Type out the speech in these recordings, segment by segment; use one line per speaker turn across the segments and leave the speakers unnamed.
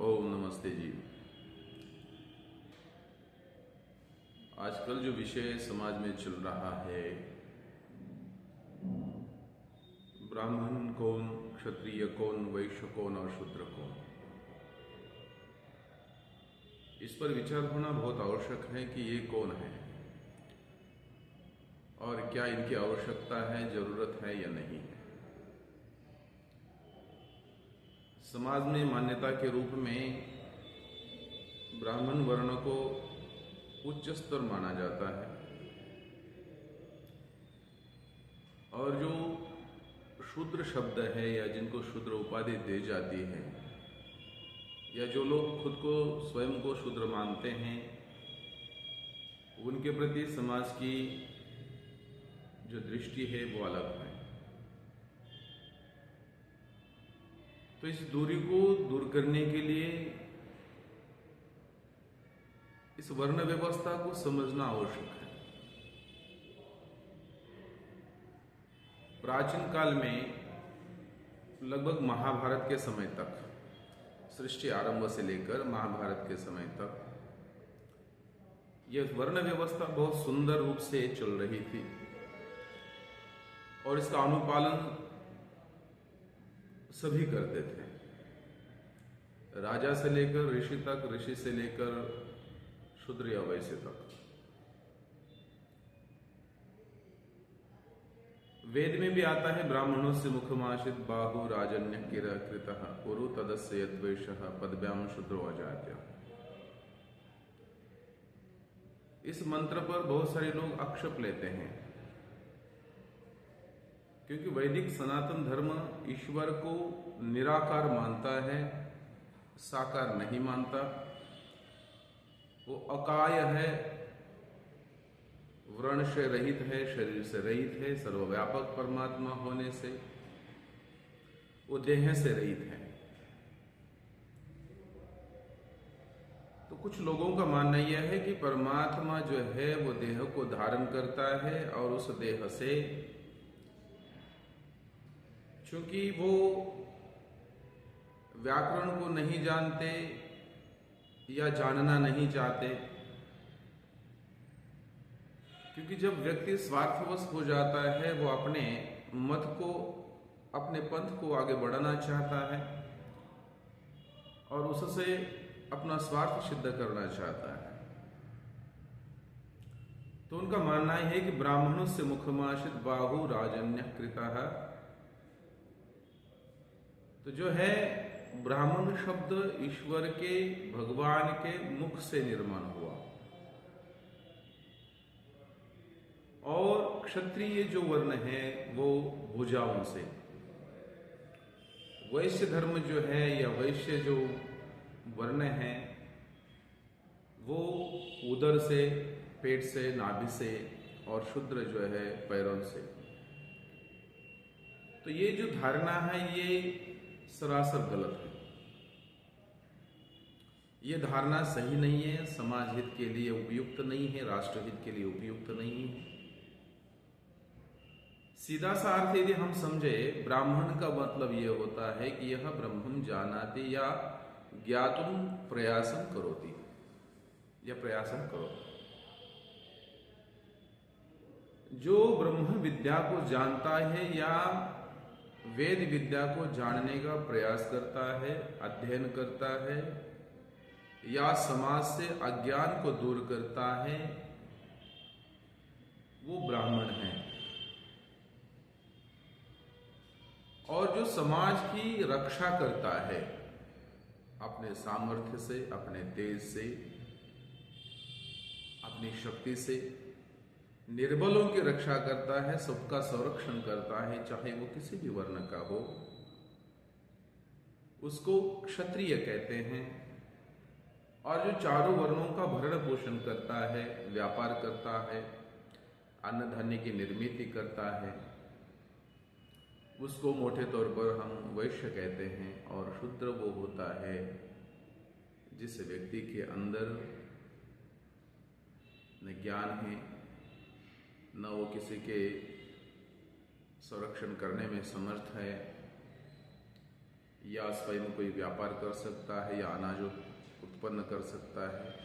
ओम नमस्ते जी। आजकल जो विषय समाज में चल रहा है, ब्राह्मण कौन, क्षत्रिय कौन, वैश्य कौन और शूद्र कौन, इस पर विचार होना बहुत आवश्यक है कि ये कौन है और क्या इनकी आवश्यकता है, जरूरत है या नहीं है। समाज में मान्यता के रूप में ब्राह्मण वर्ण को उच्च स्तर माना जाता है और जो शूद्र शब्द है या जिनको शूद्र उपाधि दी जाती है या जो लोग खुद को स्वयं को शूद्र मानते हैं, उनके प्रति समाज की जो दृष्टि है वो अलग है। तो इस दूरी को दूर करने के लिए इस वर्ण व्यवस्था को समझना आवश्यक है। प्राचीन काल में लगभग महाभारत के समय तक, सृष्टि आरंभ से लेकर महाभारत के समय तक यह वर्ण व्यवस्था बहुत सुंदर रूप से चल रही थी और इसका अनुपालन सभी करते थे, राजा से लेकर ऋषि तक, ऋषि से लेकर शूद्र या वैश्य तक। वेद में भी आता है, ब्राह्मणों से मुखमाशित बाहु राजन्य किरा कृतः कुरु तदस्य यद्वैषः पदभ्याम शूद्रो अजात्य। इस मंत्र पर बहुत सारे लोग आक्षेप लेते हैं क्योंकि वैदिक सनातन धर्म ईश्वर को निराकार मानता है, साकार नहीं मानता। वो अकाय है, वर्ण से रहित है, शरीर से रहित है, सर्वव्यापक परमात्मा होने से वो देह से रहित है। तो कुछ लोगों का मानना यह है कि परमात्मा जो है वो देह को धारण करता है और उस देह से, चूंकि वो व्याकरण को नहीं जानते या जानना नहीं चाहते, क्योंकि जब व्यक्ति स्वार्थवश हो जाता है वो अपने मत को, अपने पंथ को आगे बढ़ाना चाहता है और उससे अपना स्वार्थ सिद्ध करना चाहता है। तो उनका मानना है कि ब्राह्मणों से मुखमाशित बाहु राजन्य कृतः, तो जो है ब्राह्मण शब्द ईश्वर के, भगवान के मुख से निर्माण हुआ और क्षत्रिय जो वर्ण है वो भुजाओं से, वैश्य धर्म जो है या वैश्य जो वर्ण है वो उदर से, पेट से, नाभि से, और शूद्र जो है पैरों से। तो ये जो धारणा है ये सरासर गलत है। ये धारणा सही नहीं है, समाज हित के लिए उपयुक्त नहीं है, राष्ट्र हित के लिए उपयुक्त नहीं है। सीधा सा अर्थ यदि हम समझे, ब्राह्मण का मतलब यह होता है कि यह ब्रह्मं जानाति या ज्ञातुम प्रयासं करोति या प्रयासं करो। जो ब्रह्म विद्या को जानता है या वेद विद्या को जानने का प्रयास करता है, अध्ययन करता है या समाज से अज्ञान को दूर करता है, वो ब्राह्मण है। और जो समाज की रक्षा करता है अपने सामर्थ्य से, अपने तेज से, अपनी शक्ति से, निर्बलों की रक्षा करता है, सबका संरक्षण करता है, चाहे वो किसी भी वर्ण का हो, उसको क्षत्रिय कहते हैं। और जो चारों वर्णों का भरण पोषण करता है, व्यापार करता है, अन्न धान्य की निर्मित करता है, उसको मोटे तौर पर हम वैश्य कहते हैं। और शूद्र वो होता है जिस व्यक्ति के अंदर न ज्ञान है, न वो किसी के संरक्षण करने में समर्थ है, या स्वयं कोई व्यापार कर सकता है या अनाज उत्पन्न कर सकता है,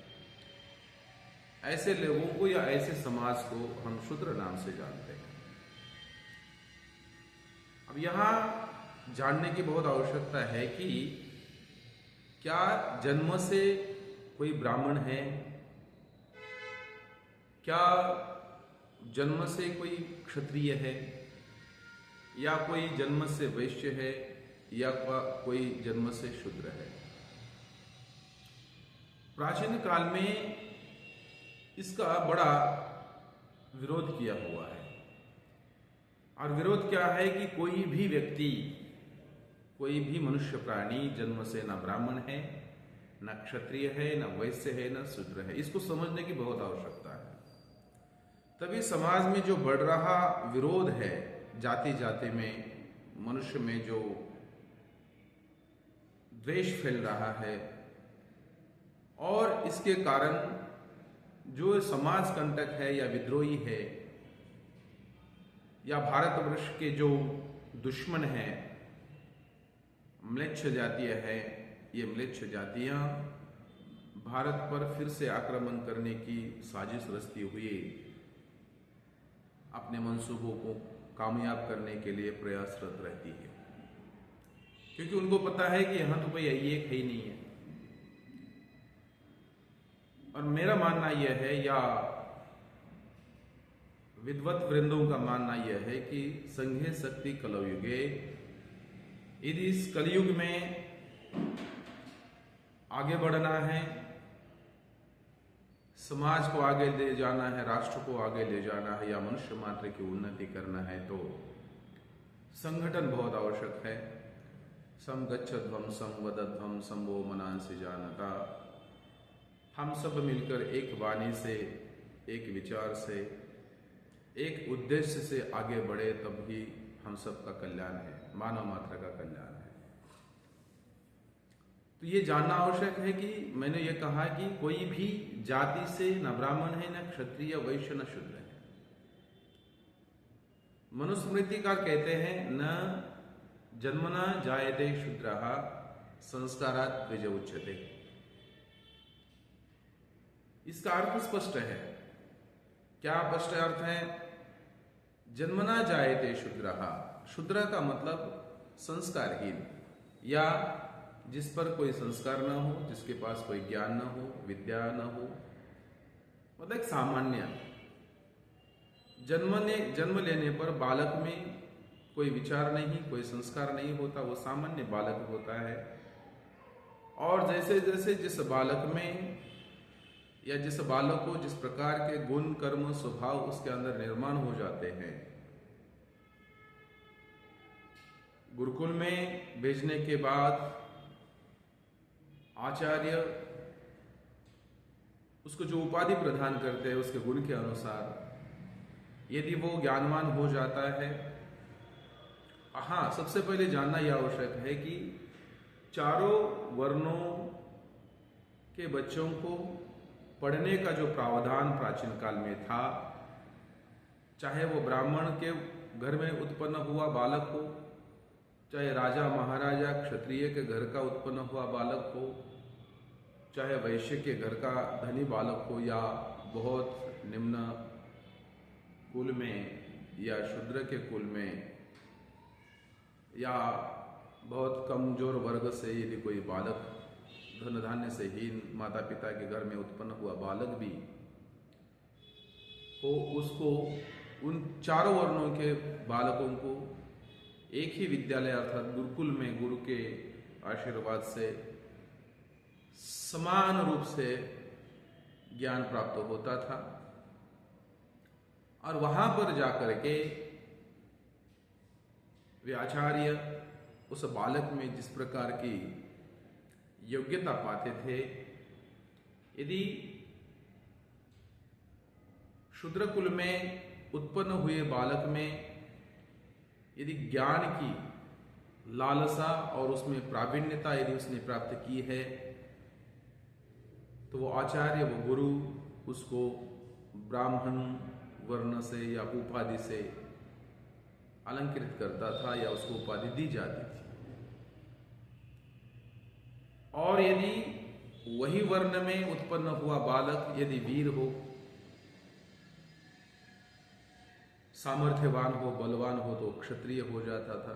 ऐसे लोगों को या ऐसे समाज को हम शूद्र नाम से जानते हैं। अब यहाँ जानने की बहुत आवश्यकता है कि क्या जन्म से कोई ब्राह्मण है, क्या जन्म से कोई क्षत्रिय है, या कोई जन्म से वैश्य है, या कोई जन्म से शूद्र है। प्राचीन काल में इसका बड़ा विरोध किया हुआ है। और विरोध क्या है कि कोई भी व्यक्ति, कोई भी मनुष्य प्राणी जन्म से न ब्राह्मण है, न क्षत्रिय है, न वैश्य है, न शूद्र है। इसको समझने की बहुत आवश्यकता है। तभी समाज में जो बढ़ रहा विरोध है, जाति जाति में मनुष्य में जो द्वेष फैल रहा है, और इसके कारण जो समाज कंटक है या विद्रोही है या भारतवर्ष के जो दुश्मन हैं, म्लेच्छ जातीय है, ये म्लेच्छ जातियां भारत पर फिर से आक्रमण करने की साजिश रचती हुई अपने मंसूबों को कामयाब करने के लिए प्रयासरत रहती है, क्योंकि उनको पता है कि यहां तो कोई एक है ही नहीं है। और मेरा मानना यह है, या विद्वत वृंदों का मानना यह है कि संघे शक्ति कलयुगे, यदि इस कलयुग में आगे बढ़ना है, समाज को आगे ले जाना है, राष्ट्र को आगे ले जाना है, या मनुष्य मात्र की उन्नति करना है, तो संगठन बहुत आवश्यक है। सम गच्छध्वम सम वदध्वम संभो मनांसि जानता। हम सब मिलकर एक वाणी से, एक विचार से, एक उद्देश्य से आगे बढ़े, तब ही हम सब का कल्याण है, मानव मात्र का कल्याण है। तो ये जानना आवश्यक है कि मैंने ये कहा कि कोई भी जाति से न ब्राह्मण है, न क्षत्रिय, वैश्य, न शूद्र है। मनुस्मृतिकार कहते हैं, न जन्मना जायते शूद्रः संस्कारात् द्विज उच्यते। इसका अर्थ स्पष्ट है। क्या स्पष्ट अर्थ है? जन्मना जायते शूद्रः, शूद्र का मतलब संस्कारहीन, या जिस पर कोई संस्कार न हो, जिसके पास कोई ज्ञान न हो, विद्या न हो, मतलब एक सामान्य। जन्म लेने पर बालक में कोई विचार नहीं, कोई संस्कार नहीं होता, वो सामान्य बालक होता है। और जैसे जैसे जिस बालक में या जिस बालक को जिस प्रकार के गुण, कर्म, स्वभाव उसके अंदर निर्माण हो जाते हैं, गुरुकुल में भेजने के बाद आचार्य उसको जो उपाधि प्रदान करते हैं उसके गुण के अनुसार, यदि वो ज्ञानवान हो जाता है। हाँ, सबसे पहले जानना यह आवश्यक है कि चारों वर्णों के बच्चों को पढ़ने का जो प्रावधान प्राचीन काल में था, चाहे वो ब्राह्मण के घर में उत्पन्न हुआ बालक हो, चाहे राजा महाराजा क्षत्रिय के घर का उत्पन्न हुआ बालक हो, चाहे वैश्य के घर का धनी बालक हो, या बहुत निम्न कुल में या शूद्र के कुल में, या बहुत कमजोर वर्ग से यदि कोई बालक, धन धान्य से हीन माता पिता के घर में उत्पन्न हुआ बालक भी हो, उसको, उन चारों वर्णों के बालकों को एक ही विद्यालय अर्थात गुरुकुल में गुरु के आशीर्वाद से समान रूप से ज्ञान प्राप्त होता था। और वहां पर जाकर के वे आचार्य उस बालक में जिस प्रकार की योग्यता पाते थे, यदि शूद्र कुल में उत्पन्न हुए बालक में यदि ज्ञान की लालसा और उसमें प्रावीण्यता यदि उसने प्राप्त की है, तो वो आचार्य, वो गुरु उसको ब्राह्मण वर्ण से या उपाधि से अलंकृत करता था, या उसको उपाधि दी जाती थी। और यदि वही वर्ण में उत्पन्न हुआ बालक यदि वीर हो, सामर्थ्यवान हो, बलवान हो तो क्षत्रिय हो जाता था।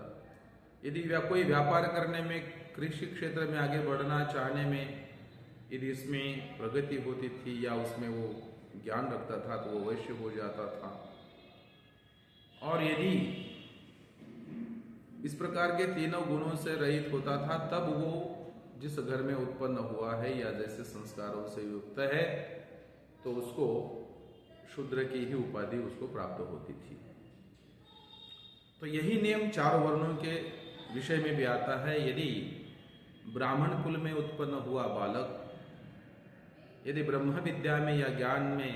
यदि कोई व्यापार करने में, कृषि क्षेत्र में आगे बढ़ना चाहने में यदि इसमें प्रगति होती थी या उसमें वो ज्ञान रखता था तो वो वैश्य हो जाता था। और यदि इस प्रकार के तीनों गुणों से रहित होता था तब वो जिस घर में उत्पन्न हुआ है या जैसे संस्कारों से युक्त है तो उसको शूद्र की ही उपाधि उसको प्राप्त होती थी। तो यही नियम चारों वर्णों के विषय में भी आता है। यदि ब्राह्मण कुल में उत्पन्न हुआ बालक यदि ब्रह्म विद्या में या ज्ञान में,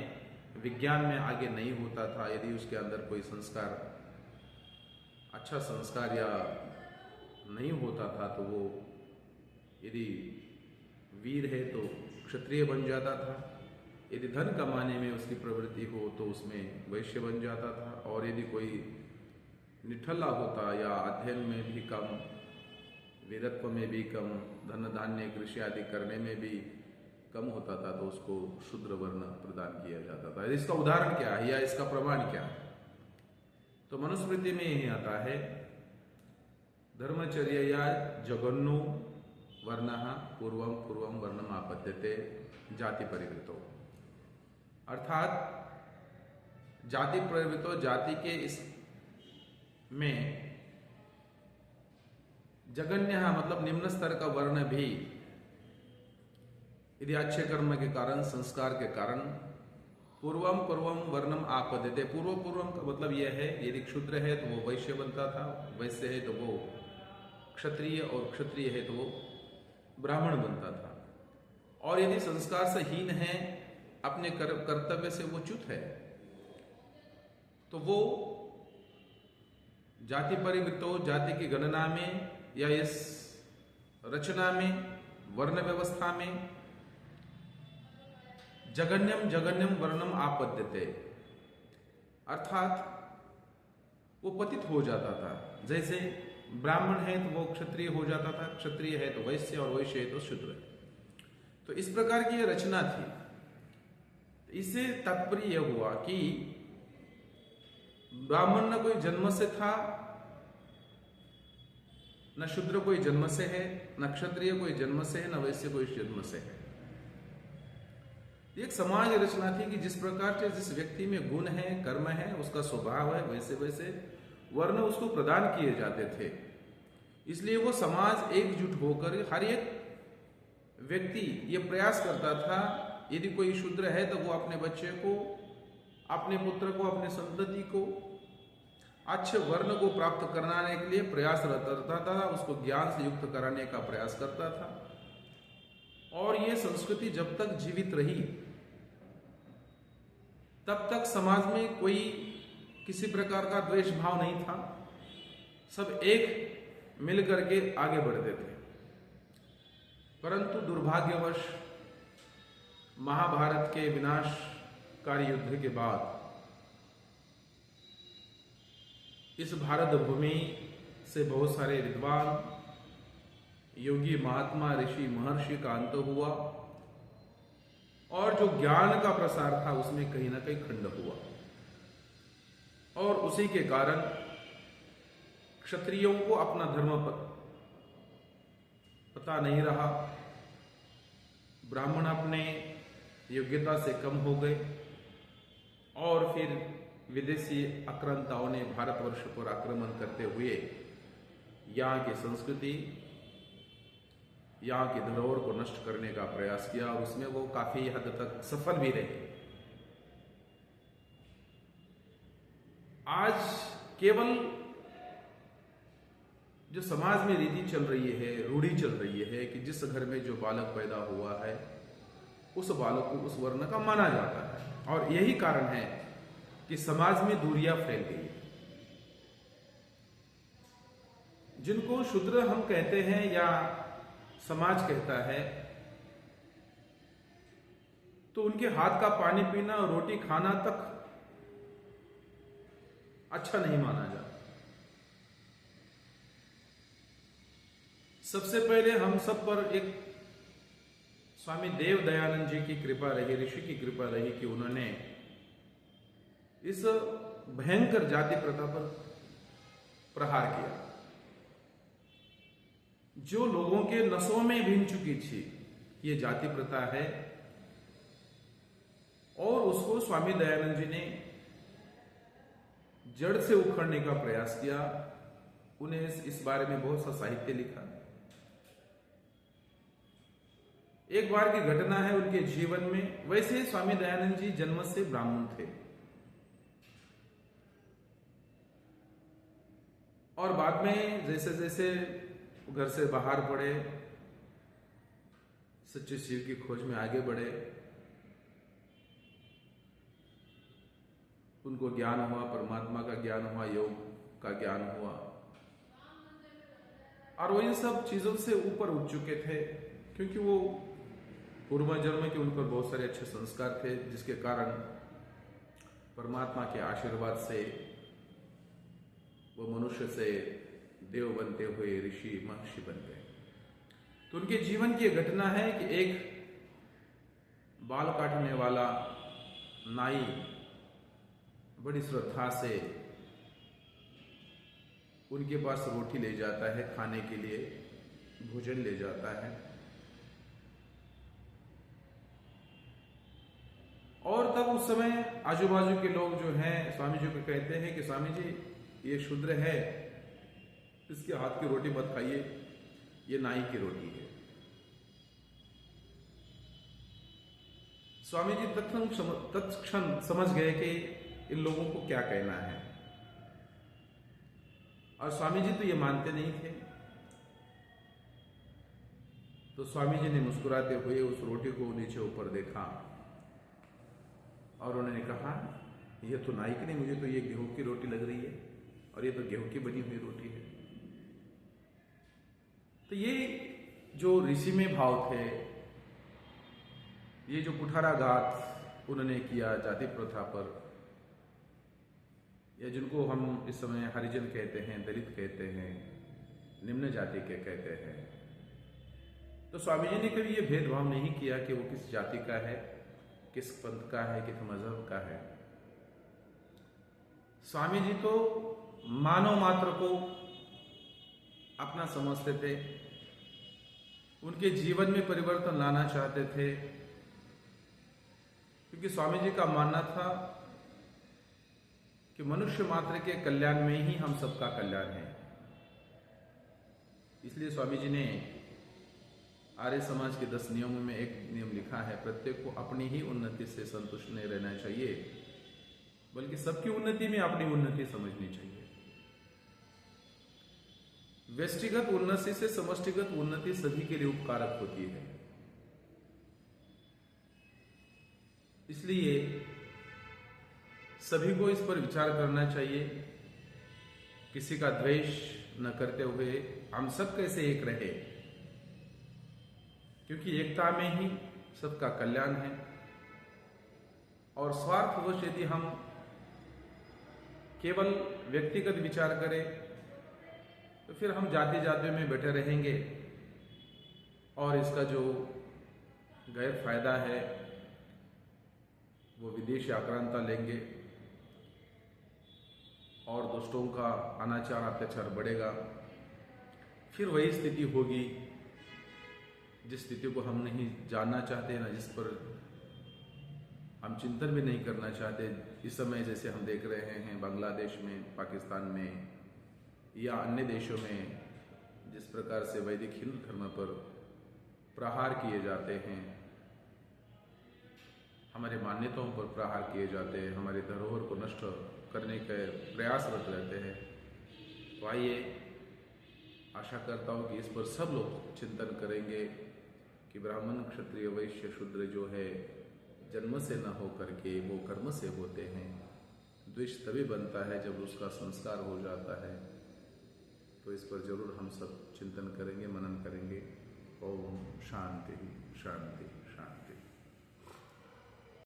विज्ञान में आगे नहीं होता था, यदि उसके अंदर कोई संस्कार, अच्छा संस्कार या नहीं होता था तो वो यदि वीर है तो क्षत्रिय बन जाता था। यदि धन कमाने में उसकी प्रवृत्ति हो तो उसमें वैश्य बन जाता था। और यदि कोई निठल्ला होता या अध्ययन में भी कम, वीरत्व में भी कम, धन धान्य कृषि आदि करने में भी कम होता था तो उसको शूद्र वर्ण प्रदान किया जाता था। इसका उदाहरण क्या है या इसका प्रमाण क्या है? तो मनुस्मृति में यही आता है, धर्मचर्या जगन्नो वर्णः पूर्वम पूर्वम वर्णम आपद्यते जाति परिवृतो। अर्थात जाति परिवृतो, जाति के इस में जगन्य मतलब निम्न स्तर का वर्ण भी यदि अच्छे कर्म के कारण, संस्कार के कारण पूर्वम पूर्वम वर्णम आपद्यते, पूर्व पूर्वम का मतलब यह है यदि क्षुद्र है तो वो वैश्य बनता था, वैश्य है तो वो क्षत्रिय, और क्षत्रिय है तो वो ब्राह्मण बनता था। और यदि संस्कार से हीन है, अपने कर्तव्य से वो च्युत है तो वो जाति परिवृतो, जाति की गणना में या इस रचना में, वर्ण व्यवस्था में जगन्यम जगन्यम वर्णम आपद्यते, अर्थात वो पतित हो जाता था। जैसे ब्राह्मण है तो वो क्षत्रिय हो जाता था, क्षत्रिय है तो वैश्य, और वैश्य है तो शूद्र। तो इस प्रकार की यह रचना थी। इससे तात्पर्य यह हुआ कि ब्राह्मण न कोई जन्म से था, न शूद्र कोई जन्म से है, न क्षत्रिय कोई जन्म से है, न वैश्य कोई जन्म से है। एक समाज रचना थी कि जिस प्रकार से जिस व्यक्ति में गुण है, कर्म है, उसका स्वभाव है, वैसे वैसे वर्ण उसको प्रदान किए जाते थे। इसलिए वो समाज एकजुट होकर हर एक व्यक्ति ये प्रयास करता था, यदि कोई शूद्र है तो वो अपने बच्चे को, अपने पुत्र को, अपने संतति को अच्छे वर्ण को प्राप्त कराने के लिए प्रयासरत रहता था, उसको ज्ञान से युक्त कराने का प्रयास करता था। और ये संस्कृति जब तक जीवित रही तब तक समाज में कोई किसी प्रकार का द्वेष भाव नहीं था, सब एक मिल करके आगे बढ़ते थे। परंतु दुर्भाग्यवश महाभारत के विनाशकारी युद्ध के बाद इस भारत भूमि से बहुत सारे विद्वान, योगी, महात्मा, ऋषि, महर्षि का अंत हुआ और जो ज्ञान का प्रसार था उसमें कहीं ना कहीं खंड हुआ। और उसी के कारण क्षत्रियों को अपना धर्म पता नहीं रहा, ब्राह्मण अपने योग्यता से कम हो गए और फिर विदेशी आक्रांताओं ने भारतवर्ष पर आक्रमण करते हुए यहाँ की संस्कृति, यहाँ की धरोहर को नष्ट करने का प्रयास किया और उसमें वो काफी हद तक सफल भी रहे। आज केवल जो समाज में रीति चल रही है, रूढ़ी चल रही है कि जिस घर में जो बालक पैदा हुआ है उस बालक को उस वर्ण का माना जाता है। और यही कारण है कि समाज में दूरियां फैल गई। जिनको शूद्र हम कहते हैं या समाज कहता है तो उनके हाथ का पानी पीना और रोटी खाना तक अच्छा नहीं माना जाता। सबसे पहले हम सब पर एक स्वामी देव दयानंद जी की कृपा रही, ऋषि की कृपा रही कि उन्होंने इस भयंकर जाति प्रथा पर प्रहार किया, जो लोगों के नसों में भिन चुकी थी ये जाति प्रथा है। और उसको स्वामी दयानंद जी ने जड़ से उखड़ने का प्रयास किया। उन्हें इस बारे में बहुत सा साहित्य लिखा। एक बार की घटना है उनके जीवन में। वैसे स्वामी दयानंद जी जन्म से ब्राह्मण थे और बाद में जैसे जैसे घर से बाहर पड़े, सच्चे शिव की खोज में आगे बढ़े, उनको ज्ञान हुआ, परमात्मा का ज्ञान हुआ, योग का ज्ञान हुआ और वो इन सब चीजों से ऊपर उठ चुके थे, क्योंकि वो पूर्व जन्म के उन पर बहुत सारे अच्छे संस्कार थे, जिसके कारण परमात्मा के आशीर्वाद से वो मनुष्य से देव बनते हुए ऋषि महर्षि बन गए। तो उनके जीवन की घटना है कि एक बाल काटने वाला नाई बड़ी श्रद्धा से उनके पास रोटी ले जाता है, खाने के लिए भोजन ले जाता है। और तब उस समय आजू बाजू के लोग जो हैं स्वामी जी को कहते हैं कि स्वामी जी ये शूद्र है, इसके हाथ की रोटी मत खाइए, ये नाई की रोटी है। स्वामी जी तत्क्षण समझ गए कि इन लोगों को क्या कहना है, और स्वामी जी तो ये मानते नहीं थे। तो स्वामी जी ने मुस्कुराते हुए उस रोटी को नीचे ऊपर देखा और उन्होंने कहा, यह तो नाई की नहीं, मुझे तो ये गेहूं की रोटी लग रही है और ये तो गेहूं की बनी हुई रोटी है। तो ये जो ऋषि में भाव थे, ये जो कुठाराघात उन्होंने किया जाति प्रथा पर, या जिनको हम इस समय हरिजन कहते हैं, दलित कहते हैं, निम्न जाति के कहते हैं, तो स्वामी जी ने कभी ये भेदभाव नहीं किया कि वो किस जाति का है, किस पंथ का है, किस मजहब का है। स्वामी जी तो मानव मात्र को अपना समझते थे, उनके जीवन में परिवर्तन लाना चाहते थे, क्योंकि स्वामी जी का मानना था कि मनुष्य मात्र के कल्याण में ही हम सबका कल्याण है। इसलिए स्वामी जी ने आर्य समाज के 10 नियमों में एक नियम लिखा है, प्रत्येक को अपनी ही उन्नति से संतुष्ट नहीं रहना चाहिए, बल्कि सबकी उन्नति में अपनी उन्नति समझनी चाहिए। व्यष्टिगत उन्नति से समष्टिगत उन्नति सभी के लिए उपकारक होती है। इसलिए सभी को इस पर विचार करना चाहिए, किसी का द्वेष न करते हुए हम सब कैसे एक रहे, क्योंकि एकता में ही सबका कल्याण है। और स्वार्थवश यदि हम केवल व्यक्तिगत विचार करें तो फिर हम जाति जाति में बैठे रहेंगे और इसका जो गैर फायदा है वो विदेशी आक्रांता लेंगे और दुष्टों का अनाचार अत्याचार बढ़ेगा। फिर वही स्थिति होगी जिस स्थिति को हम नहीं जानना चाहते, ना जिस पर हम चिंतन भी नहीं करना चाहते। इस समय जैसे हम देख रहे हैं बांग्लादेश में, पाकिस्तान में या अन्य देशों में जिस प्रकार से वैदिक हिंदू धर्म पर प्रहार किए जाते हैं, हमारे मान्यताओं पर प्रहार किए जाते हैं, हमारे धरोहर को नष्ट करने के प्रयासरत रहते हैं। तो आइए, आशा करता हूँ कि इस पर सब लोग चिंतन करेंगे कि ब्राह्मण, क्षत्रिय, वैश्य, शूद्र जो है जन्म से न हो करके वो कर्म से होते हैं। द्वेष तभी बनता है जब उसका संस्कार हो जाता है। तो इस पर जरूर हम सब चिंतन करेंगे, मनन करेंगे। ओम शांति शांति।